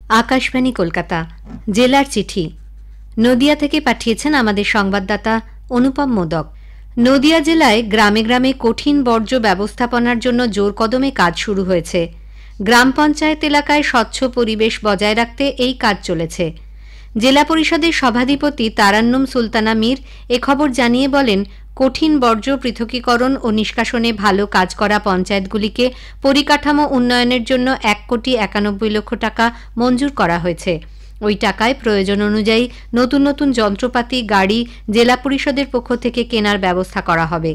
आकाशवाणी कलकाता জেলার চিঠি নদিয়া থেকে পাঠিয়েছেন আমাদের সংবাদদাতা অনুপম মোদক। নদিয়া জেলায় গ্রামে গ্রামে কঠিন বর্জ্য ব্যবস্থাপনার জন্য জোর কদমে কাজ শুরু হয়েছে। গ্রাম পঞ্চায়েত এলাকায় স্বচ্ছ পরিবেশ বজায় রাখতে এই কাজ চলেছে। জেলা পরিষদের সভাধিপতি তারান্নুম সুলতানা মীর এ খবর জানিয়ে বলেন, কঠিন বর্জ্য পৃথকীকরণ ও নিষ্কাশনে ভালো কাজ করা পঞ্চায়েতগুলিকে পরিকাঠামো উন্নয়নের জন্য 1,91,00,000 টাকা মঞ্জুর করা হয়েছে। ওই টাকায় প্রয়োজন অনুযায়ী নতুন নতুন যন্ত্রপাতি, গাড়ি জেলা পরিষদের পক্ষ থেকে কেনার ব্যবস্থা করা হবে।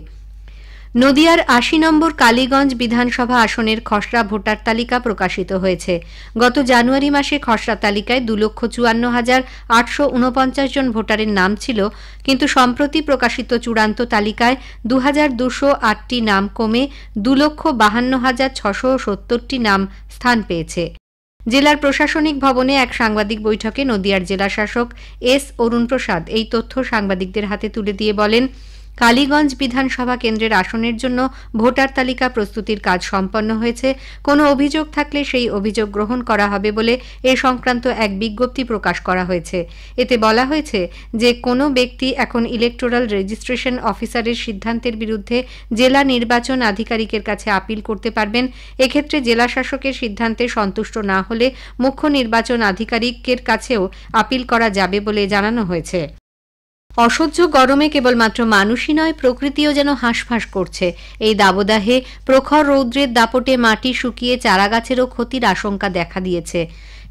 নদিয়ার 80 নম্বর কালীগঞ্জ বিধানসভা আসনের খসড়া ভোটার তালিকা প্রকাশিত হয়েছে। গত জানুয়ারি মাসে খসড়া তালিকায় 2,54,849 জন ভোটারের নাম ছিল, কিন্তু সম্প্রতি প্রকাশিত চূড়ান্ত তালিকায় 2,208টি নাম কমে 2,52,670টি নাম স্থান পেয়েছে। জেলার প্রশাসনিক ভবনে এক সাংবাদিক বৈঠকে নদিয়ার জেলা শাসক এস অরুণ প্রসাদ এই তথ্য সাংবাদিকদের হাতে তুলে দিয়ে বলেন, কালীগঞ্জ বিধানসভা কেন্দ্রের আসনের জন্য ভোটার তালিকা প্রস্তুতির কাজ সম্পন্ন হয়েছে। কোনো অভিযোগ থাকলে সেই অভিযোগ গ্রহণ করা হবে বলে এ সংক্রান্ত এক বিজ্ঞপ্তি প্রকাশ করা হয়েছে। এতে বলা হয়েছে যে কোনো ব্যক্তি এখন ইলেকটোরাল রেজিস্ট্রেশন অফিসারের সিদ্ধান্তের বিরুদ্ধে জেলা নির্বাচন আধিকারিকের কাছে আপিল করতে পারবেন। এক্ষেত্রে জেলা শাসকের সিদ্ধান্তে সন্তুষ্ট না হলে মুখ্য নির্বাচন আধিকারিকের কাছেও আপিল করা যাবে বলে জানানো হয়েছে। অসহ্য গরমে কেবলমাত্র মানুষই নয়, প্রকৃতিও যেন হাঁসফাঁস করছে। এই দাবদাহে প্রখর রৌদ্রের দাপটে মাটি শুকিয়ে চারাগাছেরও ক্ষতির আশঙ্কা দেখা দিয়েছে।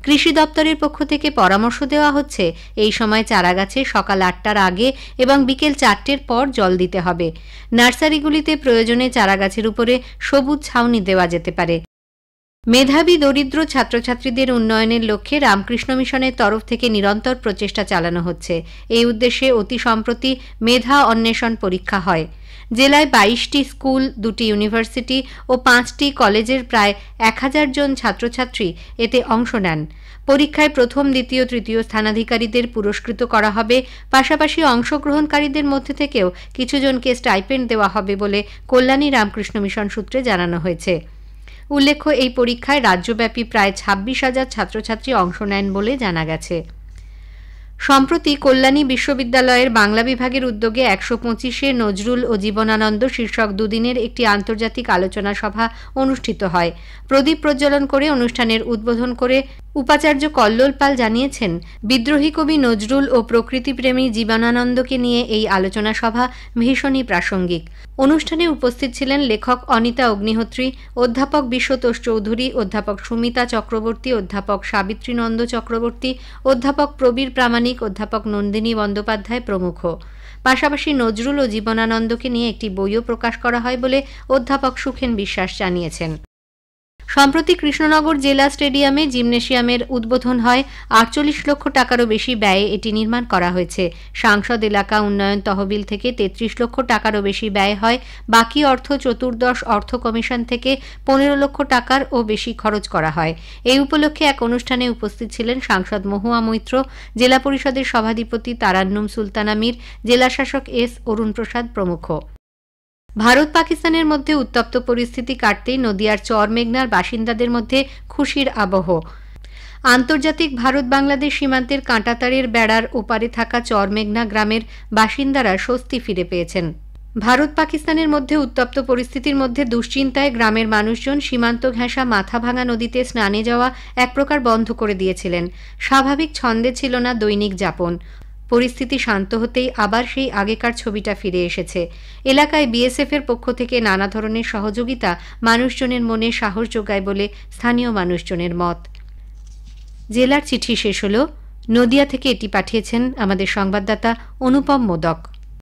কৃষি দপ্তরের পক্ষ থেকে পরামর্শ দেওয়া হচ্ছে, এই সময় চারাগাছে সকাল 8টার আগে এবং বিকেল 4টের পর জল দিতে হবে। নার্সারিগুলিতে প্রয়োজনে চারাগাছের উপরে সবুজ ছাউনি দেওয়া যেতে পারে। মেধাবী দরিদ্র ছাত্রছাত্রীদের উন্নয়নের লক্ষ্যে রামকৃষ্ণ মিশনের তরফ থেকে নিরন্তর প্রচেষ্টা চালানো হচ্ছে। এই উদ্দেশ্যে অতি সম্প্রতি মেধা অন্বেষণ পরীক্ষা হয়। জেলায় 22টি স্কুল, 2টি ইউনিভার্সিটি ও 5টি কলেজের প্রায় 1000 জন ছাত্রছাত্রী এতে অংশ নেন। পরীক্ষায় প্রথম, দ্বিতীয়, তৃতীয় স্থানাধিকারীদের পুরস্কৃত করা হবে। পাশাপাশি অংশগ্রহণকারীদের মধ্যে থেকেও কিছু জনকে স্টাইপেন্ড দেওয়া হবে বলে কল্যাণী রামকৃষ্ণ মিশন সূত্রে জানানো হয়েছে। উল্লেখ্য, এই পরীক্ষায় রাজ্যব্যাপী প্রায় 26,000 ছাত্রছাত্রী অংশ নেন বলে জানা গেছে। সম্প্রতি কল্যাণী বিশ্ববিদ্যালয়ের বাংলা বিভাগের উদ্যোগে 125 নজরুল ও জীবনানন্দ শীর্ষক দুদিনের একটি আন্তর্জাতিক আলোচনা সভা অনুষ্ঠিত হয়। প্রদীপ প্রজ্বলন করে অনুষ্ঠানের উদ্বোধন করে উপাচার্য কল্লোল পাল জানিয়েছেন, বিদ্রোহী কবি নজরুল ও প্রকৃতিপ্রেমী জীবনানন্দকে নিয়ে এই আলোচনা সভা ভীষণই প্রাসঙ্গিক। অনুষ্ঠানে উপস্থিত ছিলেন লেখক অনিতা অগ্নিহোত্রী, অধ্যাপক বিশ্বতোষ চৌধুরী, অধ্যাপক সুমিতা চক্রবর্তী, অধ্যাপক সাবিত্রীনন্দ চক্রবর্তী, অধ্যাপক প্রবীর প্রামাণিক, অধ্যাপক নন্দিনী বন্দ্যোপাধ্যায় প্রমুখ। পাশাপাশি নজরুল ও জীবনানন্দকে নিয়ে একটি বইও প্রকাশ করা হয় বলে অধ্যাপক সুখেন বিশ্বাস জানিয়েছেন। সম্প্রতি কৃষ্ণনগর জেলা স্টেডিয়ামে জিমনেশিয়ামের উদ্বোধন হয়। 48 লক্ষ টাকারও বেশি ব্যয়ে এটি নির্মাণ করা হয়েছে। সাংসদ এলাকা উন্নয়ন তহবিল থেকে 33 লক্ষ টাকারও বেশি ব্যয় হয়। বাকি অর্থ চতুর্দশ অর্থ কমিশন থেকে 15 লক্ষ টাকারও বেশি খরচ করা হয়। এই উপলক্ষে এক অনুষ্ঠানে উপস্থিত ছিলেন সাংসদ মহুয়া মৈত্র, জেলা পরিষদের সভাধিপতি তারান্নুম সুলতানা মীর, জেলাশাসক এস অরুণ প্রসাদ প্রমুখ। ভারত পাকিস্তানের মধ্যে উত্তপ্ত পরিস্থিতি কাটতেই নদিয়ার চরমেঘনার বাসিন্দাদের মধ্যে খুশির আবহ। আন্তর্জাতিক ভারত বাংলাদেশ সীমান্তের কাঁটাতারের বেড়ার ওপারে থাকা চরমেঘনা গ্রামের বাসিন্দারা স্বস্তি ফিরে পেয়েছেন। ভারত পাকিস্তানের মধ্যে উত্তপ্ত পরিস্থিতির মধ্যে দুশ্চিন্তায় গ্রামের মানুষজন সীমান্ত ঘেঁষা মাথাভাঙা নদীতে স্নানে যাওয়া এক প্রকার বন্ধ করে দিয়েছিলেন। স্বাভাবিক ছন্দে ছিল না দৈনিক যাপন। পরিস্থিতি শান্ত হতেই আবার সেই আগেকার ছবিটা ফিরে এসেছে। এলাকায় বিএসএফ এর পক্ষ থেকে নানা ধরনের সহযোগিতা মানুষজনের মনে সাহস যোগায় বলে স্থানীয় মানুষজনের মত। জেলার চিঠি শেষ হল। নদিয়া থেকে এটি পাঠিয়েছেন আমাদের সংবাদদাতা অনুপম মোদক।